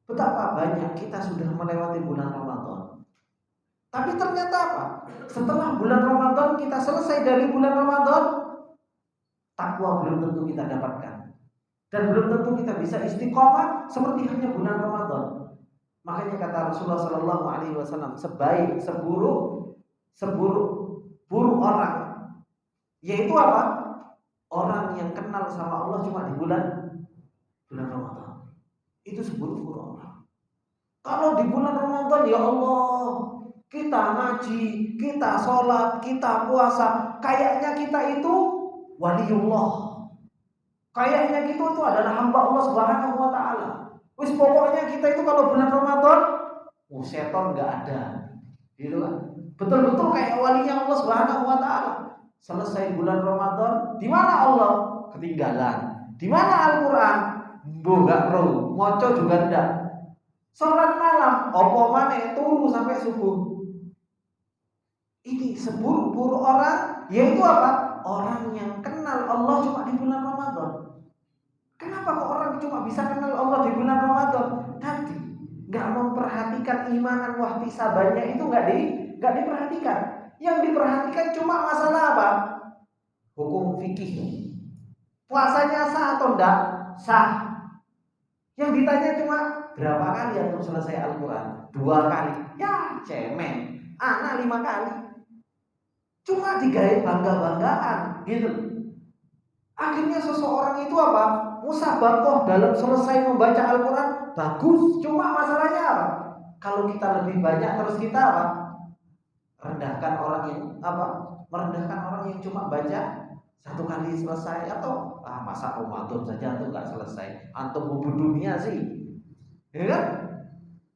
betapa banyak kita sudah melewati bulan Ramadan. Tapi ternyata apa? Setelah bulan Ramadan kita selesai dari bulan Ramadan, takwa belum tentu kita dapatkan. Dan belum tentu kita bisa istiqomah seperti hanya bulan Ramadan. Makanya kata Rasulullah Sallallahu Alaihi Wasallam, seburuk orang, yaitu apa? Orang yang kenal sama Allah cuma di bulan Ramadan. Itu seburuk orang. Kalau di bulan Ramadan, ya Allah, kita ngaji, kita sholat, kita puasa, kayaknya kita itu waliullah. Kayaknya kita itu adalah hamba Allah Subhanahu wa taala. Wis pokoknya kita itu kalau bulan Ramadan, setan enggak ada. Gitu kan? Betul-betul kayak walinya Allah Subhanahu wa taala. Selesai bulan Ramadan, di mana Allah? Ketinggalan. Di mana Al-Qur'an? Enggak perlu. Maca juga enggak. Salat malam, opo maneh turu sampai subuh. Ini seburuk-buruk orang, yaitu apa? Orang yang kenal Allah cuma di bulan Ramadan. Kenapa kok orang cuma bisa kenal Allah di bulan Ramadan? Tadi nggak memperhatikan imanan wahtisabannya itu nggak diperhatikan. Yang diperhatikan cuma masalah apa? Hukum fikih. Puasanya sah atau enggak? Sah. Yang ditanya cuma berapa kali antum selesai Al-Quran? 2 kali. Ya cemen. Anak 5 kali. Cuma digait bangga-banggaan gitu. Akhirnya seseorang itu apa? Musabaqah dalam selesai membaca Al-Quran bagus. Cuma masalahnya apa? Kalau kita lebih banyak terus kita apa? Rendahkan orang yang apa? Merendahkan orang yang cuma baca satu kali selesai, atau masa Ramadan saja tuh nggak selesai, antum bubu dunia sih, ya kan?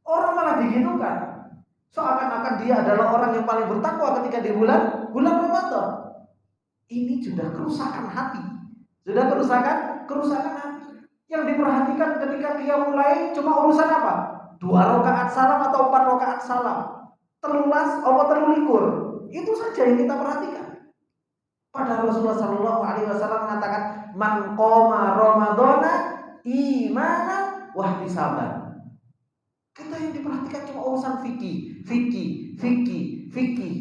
Orang malah digitukan, seakan-akan dia adalah orang yang paling bertakwa ketika di bulan Ramadan. Ini sudah kerusakan hati, kerusakan hati. Yang diperhatikan ketika dia mulai cuma urusan apa? 2 rakaat salam atau 4 rakaat salam, telulas apa telulikur, itu saja yang kita perhatikan. Padahal Rasulullah Shallallahu Alaihi Wasallam mengatakan, man qoma Ramadana imanan wahtisaban. Kita yang diperhatikan cuma urusan fikih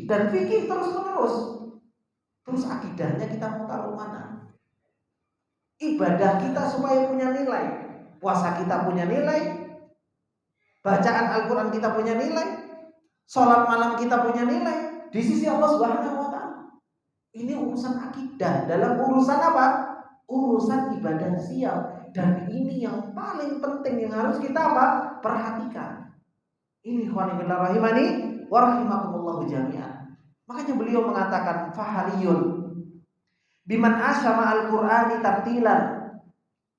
dan fikih terus menerus. Terus akidahnya kita mau taruh mana? Ibadah kita supaya punya nilai, puasa kita punya nilai, bacaan Al-Quran kita punya nilai, sholat malam kita punya nilai di sisi Allah Subhanahu wa Ta'ala. Ini urusan akidah. Dalam urusan apa? Urusan ibadah siap. Dan ini yang paling penting yang harus kita apa? Perhatikan. Ini ikhwani fillah rahimani wa rahimakumullah jami'an. Makanya beliau mengatakan fahariyun biman asyama al-Qur'ani tartilan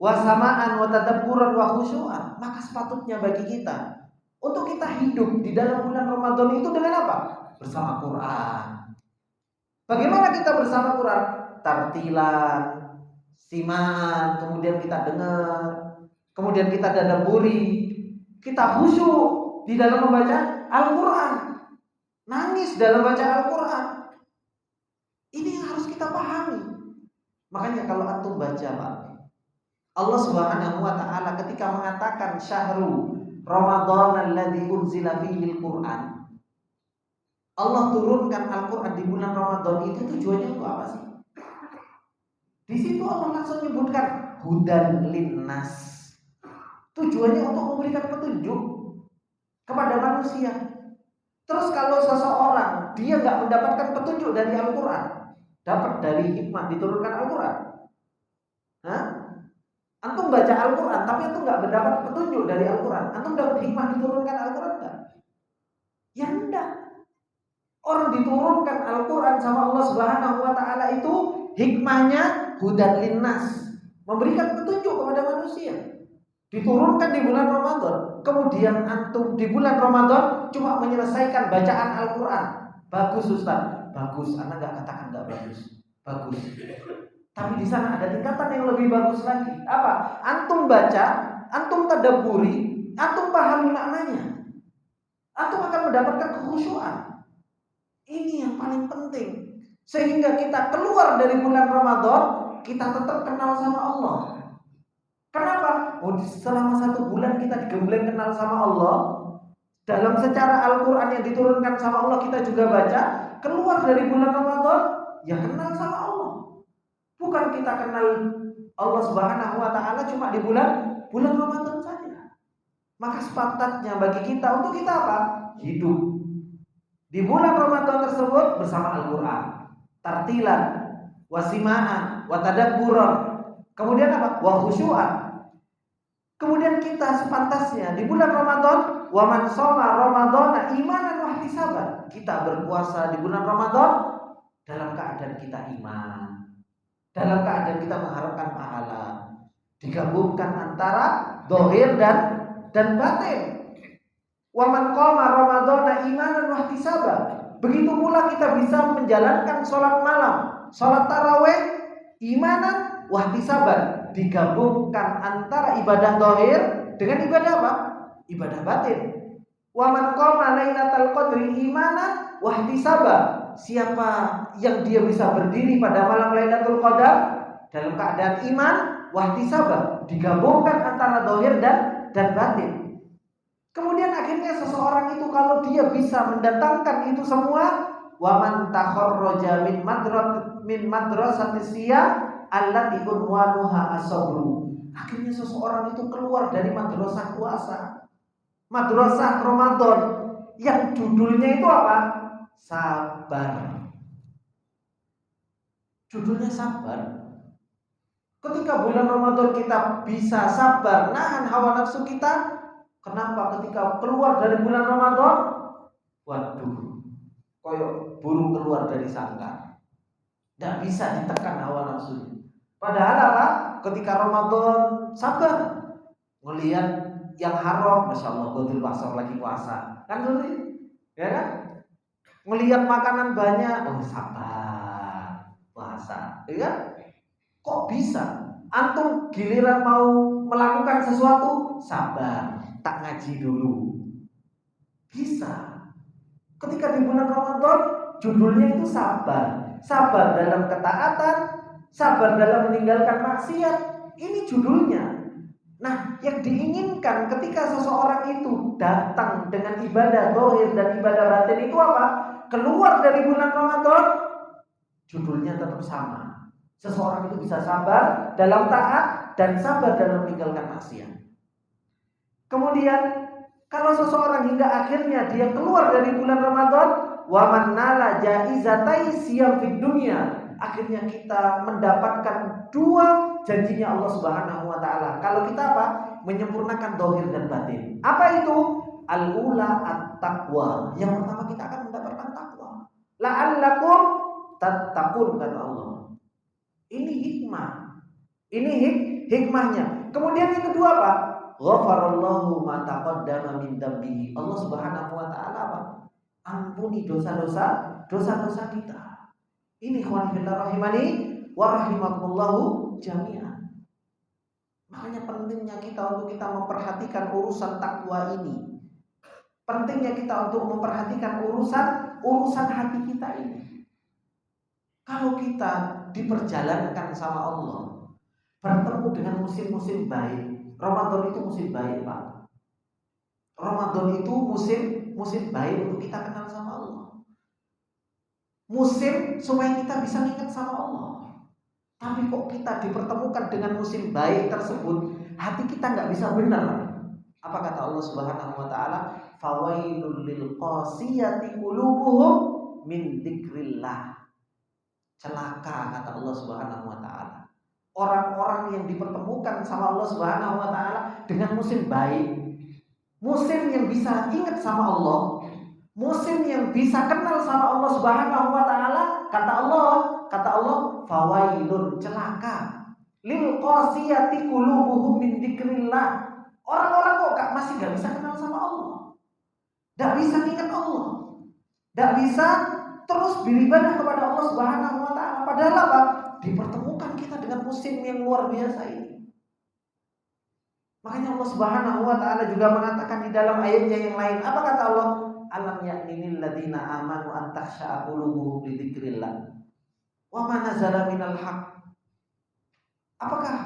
wa sama'an wa tadabburan wa khusyu'an. Maka sepatutnya bagi kita untuk kita hidup di dalam bulan Ramadan itu dengan apa? Bersama Quran. Bagaimana kita bersama Quran? Tartilan, simaan, kemudian kita dengar, kemudian kita tadabburi, kita khusyuk di dalam membaca Al-Quran, nangis dalam baca Al-Quran. Ini yang harus kita pahami. Makanya kalau antum baca Pak, Allah Subhanahu wa Ta'ala ketika mengatakan syahru Ramadan alladzi unzila fihi al-Quran, Allah turunkan Al-Quran di bulan Ramadan, itu tujuannya untuk apa sih? Di situ Allah langsung menyebutkan hudan linnas. Tujuannya untuk memberikan petunjuk kepada manusia. Terus kalau seseorang dia nggak mendapatkan petunjuk dari Al-Quran, dapat dari hikmah diturunkan Al-Quran. Antum baca Al-Quran tapi antum nggak mendapat petunjuk dari Al-Quran, antum dapat hikmah diturunkan Al-Quran nggak? Ya enggak. Orang diturunkan Al-Quran sama Allah Subhanahu wa Ta'ala itu hikmahnya hudan linnas, memberikan petunjuk kepada manusia. Diturunkan di bulan Ramadan. Kemudian antum di bulan Ramadan cuma menyelesaikan bacaan Al-Quran. Bagus Ustaz, bagus. Anak nggak katakan nggak bagus, bagus. Tapi di sana ada tingkatan yang lebih bagus lagi. Apa? Antum baca, antum tadabburi, antum pahami maknanya, antum akan mendapatkan kekhusyuan. Ini yang paling penting. Sehingga kita keluar dari bulan Ramadan, kita tetap kenal sama Allah. Kenapa? Selama 1 bulan kita digembleng kenal sama Allah. Dalam secara Al-Quran yang diturunkan sama Allah kita juga baca. Keluar dari bulan Ramadan, ya kenal sama Allah. Bukan kita kenal Allah Subhanahu wa Ta'ala cuma di bulan Ramadan saja. Maka sepatutnya bagi kita untuk kita apa? Hidup di bulan Ramadan tersebut bersama Al-Quran, tartilan, wasimaan, watadabburan, kemudian apa? Wa khusyu'an. Kemudian kita sepantasnya di bulan Ramadan, wa man shoma ramadhana imanan wa ihtisaban. Kita berpuasa di bulan Ramadan dalam keadaan kita iman, dalam keadaan kita mengharapkan pahala. Digabungkan antara zahir dan batin. Wa man qama ramadhana imanan wa ihtisaban. Begitu pula kita bisa menjalankan sholat malam, sholat tarawih, imanan wa ihtisaban. Digabungkan antara ibadah zahir dengan ibadah apa? Ibadah batin. Wa man qama lailatal qadri imanan wa ihtisaban. Siapa yang dia bisa berdiri pada malam Lailatul Qadar dalam keadaan iman wa ihtisaban, digabungkan antara zahir dan batin. Kemudian akhirnya seseorang itu kalau dia bisa mendatangkan itu semua, wa man takharraja min madrasatis siyam allati unwanuha as-sabru. Akhirnya seseorang itu keluar dari madrasah puasa, madrasah Ramadan yang judulnya itu apa? Sabar. Judulnya sabar. Ketika bulan Ramadan kita bisa sabar, nahan hawa nafsu kita. Kenapa ketika keluar dari bulan Ramadan, waduh, koyok burung keluar dari sangkar. Tidak bisa ditekan hawa nafsunya. Padahal apa? Ketika Ramadan sabar, melihat yang haram, masya Allah, betul pasar lagi puasa, kan sulit, ya kan? Melihat makanan banyak, oh sabar, puasa, ya kan? Kok bisa? Antum giliran mau melakukan sesuatu, sabar, tak ngaji dulu. Bisa. Ketika di bulan Ramadan, judulnya itu sabar. Sabar dalam ketaatan, sabar dalam meninggalkan maksiat. Ini judulnya. Nah, yang diinginkan ketika seseorang itu datang dengan ibadah zahir dan ibadah batin itu apa? Keluar dari bulan Ramadan, judulnya tetap sama. Seseorang itu bisa sabar dalam taat dan sabar dalam meninggalkan maksiat. Kemudian kalau seseorang hingga akhirnya dia keluar dari bulan Ramadan, wa man nala jaizatai siyam fid dunya, akhirnya kita mendapatkan dua janjinya Allah Subhanahu wa taala. Kalau kita apa? Menyempurnakan zahir dan batin. Apa itu? Al-ula at-taqwa. Yang pertama kita akan mendapatkan takwa. La'allakum tattaqun, kata Allah. Ini hikmah. Ini hikmahnya. Kemudian yang kedua apa? Ghafarallahu ma taqaddama min dzambihi. Allah Subhanahu wa taala apa? Ampuni dosa-dosa kita. Ini ikhwan fillah rahimani wa rahimakumullahu jami'an. Makanya pentingnya kita untuk kita memperhatikan urusan takwa ini. Pentingnya kita untuk memperhatikan urusan hati kita ini. Kalau kita diperjalankan sama Allah, bertemu dengan musim-musim baik. Ramadan itu musim baik, Pak. Ramadan itu musim baik untuk kita kenal sama Allah. Musim supaya kita bisa ingat sama Allah. Tapi kok kita dipertemukan dengan musim baik tersebut, hati kita nggak bisa benar. Apa kata Allah Subhanahu wa taala? Fawailul lil qasiyati qulubuhum min dzikrillah. Celaka, kata Allah Subhanahu wa taala. Orang-orang yang dipertemukan sama Allah Subhanahu wa taala dengan musim baik, musim yang bisa ingat sama Allah, musim yang bisa kenal sama Allah Subhanahu wa taala, kata Allah, fawailun, celaka, lil qasiyati qulubuhum min dzikrillah. Orang-orang kok masih enggak bisa kenal sama Allah. Enggak bisa ingat Allah. Enggak bisa terus beribadah kepada Allah Subhanahu wa taala. Padahal apa? Dipertemukan kita dengan musim yang luar biasa ini. Makanya Allah Subhanahu wa taala juga mengatakan di dalam ayatnya yang lain. Apa kata Allah? Alam ya'nil ladzina amanu an takhsha'a qulubuhum li dzikrillah wa ma nazala minal haqq. Apakah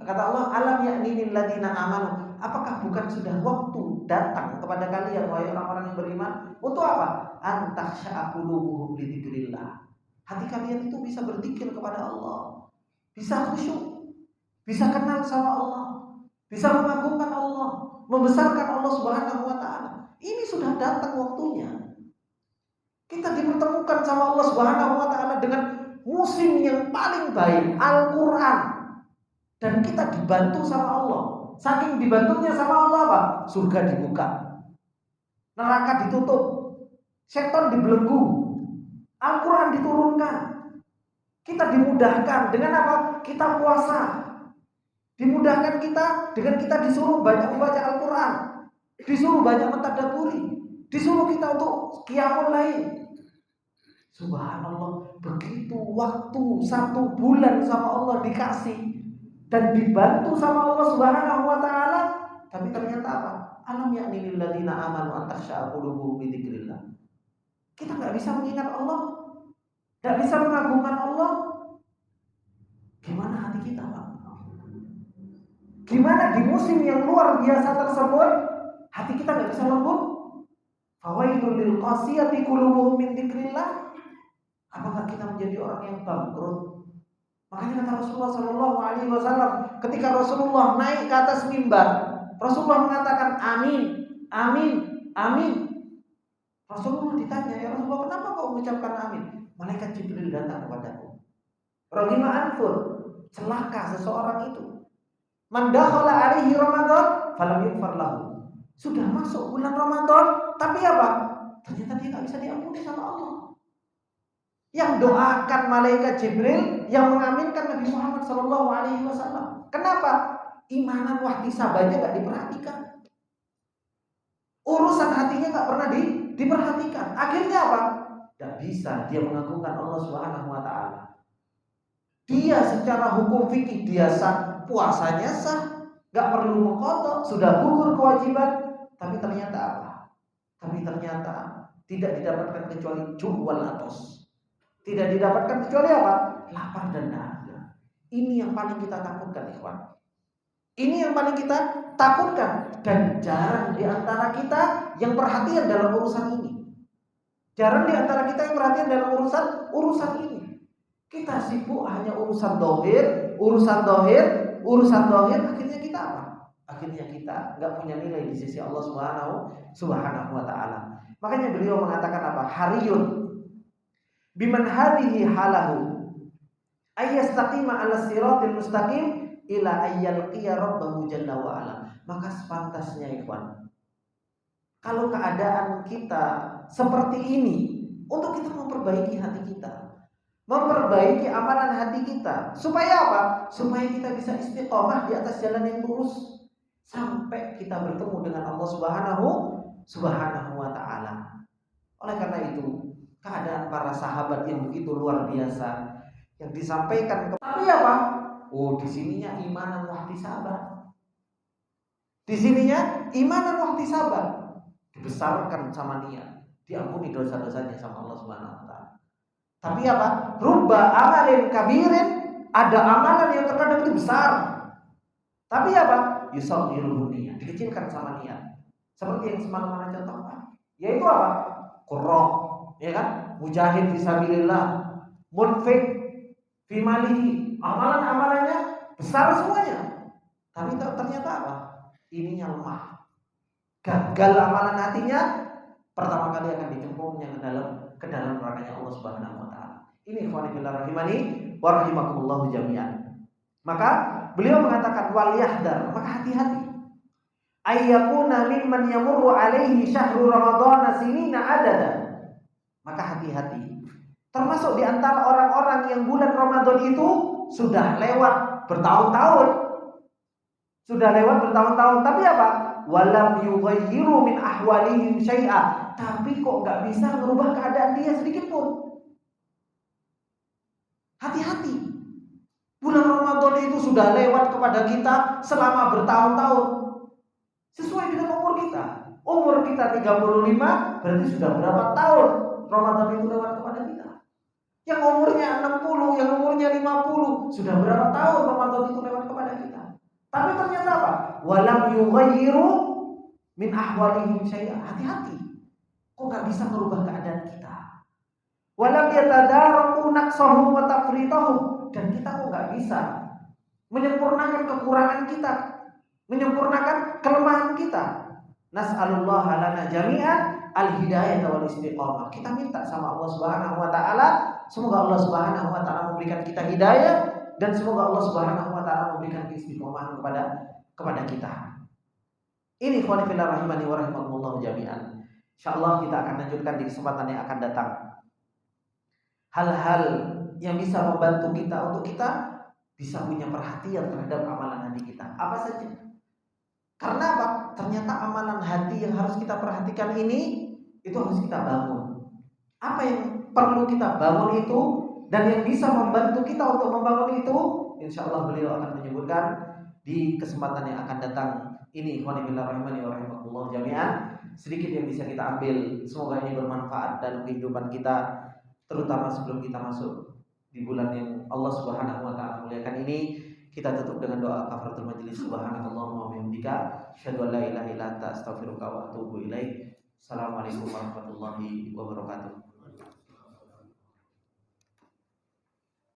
kata Allah, alam ya'nil ladzina amanu, apakah bukan sudah waktu datang kepada kalian wahai orang-orang yang beriman untuk apa? An takhsha'a qulubuhum li dzikrillah. Hati kalian itu bisa berzikir kepada Allah, bisa khusyuk, bisa kenal sama Allah, bisa mengagungkan Allah, membesarkan Allah Subhanahu wa taala. Ini sudah datang waktunya. Kita dipertemukan sama Allah Subhanahu wa taala dengan musim yang paling baik, Al-Qur'an. Dan kita dibantu sama Allah. Saking dibantunya sama Allah apa? Surga dibuka, neraka ditutup, setan dibelenggu, Al-Quran diturunkan. Kita dimudahkan dengan apa? Kita puasa. Dimudahkan kita dengan kita disuruh banyak membaca Al-Quran, disuruh banyak mentadabburi, disuruh kita untuk qiyamul lail. Subhanallah, begitu waktu 1 bulan sama Allah dikasih dan dibantu sama Allah Subhanahu wa taala, tapi ternyata apa? Alam ya'nil ladzina amanu an takhsha'a qulubuhum li dzikrillah. Kita nggak bisa mengingat Allah, nggak bisa mengagungkan Allah. Gimana hati kita, Pak? Gimana di musim yang luar biasa tersebut hati kita nggak bisa lembut? Fawailul lil qasiyati qulubuhum min dzikrillah. Apakah kita menjadi orang yang bangkrut? Makanya kata Rasulullah Shallallahu Alaihi Wasallam, ketika Rasulullah naik ke atas mimbar, Rasulullah mengatakan amin, amin, amin. Rasulullah ditanya, ya Rasulullah, kenapa kau mengucapkan amin? Malaikat Jibril datang kepadaku. Rahimah anfur, celaka seseorang itu. Man dakhala alaihi Ramadan falam yughfar lahu. Sudah masuk bulan Ramadan, tapi apa? Ternyata dia tak bisa diampuni sama Allah. Yang doakan malaikat Jibril, yang mengaminkan Nabi Muhammad SAW. Kenapa? Imanan wahtisabannya gak diperhatikan. Urusan hatinya gak pernah diperhatikan. Akhirnya apa? Gak bisa dia mengagungkan Allah Subhanahu wa ta'ala. Dia secara hukum fikih dia sah, puasanya sah, gak perlu mengqadha, sudah gugur kewajiban. Tapi ternyata apa? Tapi ternyata tidak didapatkan kecuali ju'wal atos. Tidak didapatkan kecuali apa? Lapar dan dahaga. Ini yang paling kita takutkan, ikhwan. Ini yang paling kita takutkan. Dan jarang di antara kita yang perhatian dalam urusan ini. Jarang di antara kita yang perhatian dalam urusan ini. Kita sibuk hanya urusan dohir. Akhirnya kita apa? Akhirnya kita nggak punya nilai di sisi Allah Subhanahu wa ta'ala. Makanya beliau mengatakan apa? Hariyun biman hadhihi halahu ayyastaqima ala siratil mustaqim ila ayyalqiya rabbahu jalla wa ala. Maka sepantasnya, ikhwan, kalau keadaan kita seperti ini, untuk kita memperbaiki hati kita, memperbaiki amalan hati kita, supaya apa? Supaya kita bisa istiqomah di atas jalan yang lurus sampai kita bertemu dengan Allah Subhanahu wa ta'ala. Oleh karena itu, keadaan para sahabat yang begitu luar biasa yang disampaikan tapi apa? Oh, di sininya imanan wahtisaban. Di sininya imanan wahtisaban. Dibesarkan sama niat, diampuni dosa-dosanya sama Allah Subhanahu wa ta'ala. Tapi apa? Rubba amalin kabirin, ada amalan yang terkadang itu besar. Tapi apa? Yusawwiruhu niat, dikecilkan sama niat. Seperti yang semalam mana contohkan, yaitu apa? Qurra, ya kan? Mujahid fisabilillah, munfik fi malihi. Amalan-amalannya besar semuanya. Tapi ternyata apa? Ininya lemah. Gagal amalan hatinya, pertama kali akan dicemplungnya ke dalam nerakanya Allah Subhanahu wa ta'ala. Ini ikhwani fillah rahimani wa rahimakumullah jami'an. Maka beliau mengatakan wal yahdar, maka hati-hati. Ayyakuna mimman yamurru alaihi syahru ramadhana sinina adada. Maka hati-hati. Termasuk di antara orang-orang yang bulan Ramadan itu sudah lewat bertahun-tahun. Tapi apa? Walam yughayyiru min ahwalihim syai'a. Tapi kok enggak bisa merubah keadaan dia sedikit pun. Hati-hati. Bulan Ramadan itu sudah lewat kepada kita selama bertahun-tahun. Sesuai dengan umur kita. Umur kita 35, berarti sudah berapa tahun Ramadan itu lewat kepada kita. Yang umurnya 60, yang umurnya 50, sudah berapa tahun Ramadan itu lewat kepada kita. Tapi ternyata apa? Walam yughayyiru min ahwalihim syai'a. Hati-hati. Kok gak bisa merubah keadaan kita. Walam yatadaraku naqsahum wa tafritahum. Dan kita kok gak bisa menyempurnakan kekurangan kita, menyempurnakan kelemahan kita. Nas'alullah lana jami'an al-hidayah wal istiqamah. Kita minta sama Allah Subhanahu wa ta'ala, semoga Allah Subhanahu wa ta'ala memberikan kita hidayah, dan semoga Allah Subhanahu wa ta'ala memberikan istiqamah kepada kita. Ini ikhwani fillah rahimani wa rahimakumullah jami'an. Insyaallah kita akan lanjutkan di kesempatan yang akan datang. Hal-hal yang bisa membantu kita untuk kita bisa punya perhatian terhadap amalan hati kita. Apa saja? Karena apa? Ternyata amalan hati yang harus kita perhatikan ini, itu harus kita bangun. Apa yang perlu kita bangun itu, dan yang bisa membantu kita untuk membangun itu, insya Allah beliau akan menyebutkan di kesempatan yang akan datang. Ini ikhwani fillah rahimani wa rahimakumullah jami'an. Sedikit yang bisa kita ambil, semoga ini bermanfaat dalam kehidupan kita, terutama sebelum kita masuk di bulan yang Allah Subhanahu wa ta'ala muliakan ini. Kita tutup dengan doa kafaratul majelis. Subhanakallahumma wa bihamdika, asyhadu an la ilaha illa anta, astaghfiruka wa atubu ilaik. Assalamualaikum warahmatullahi wabarakatuh.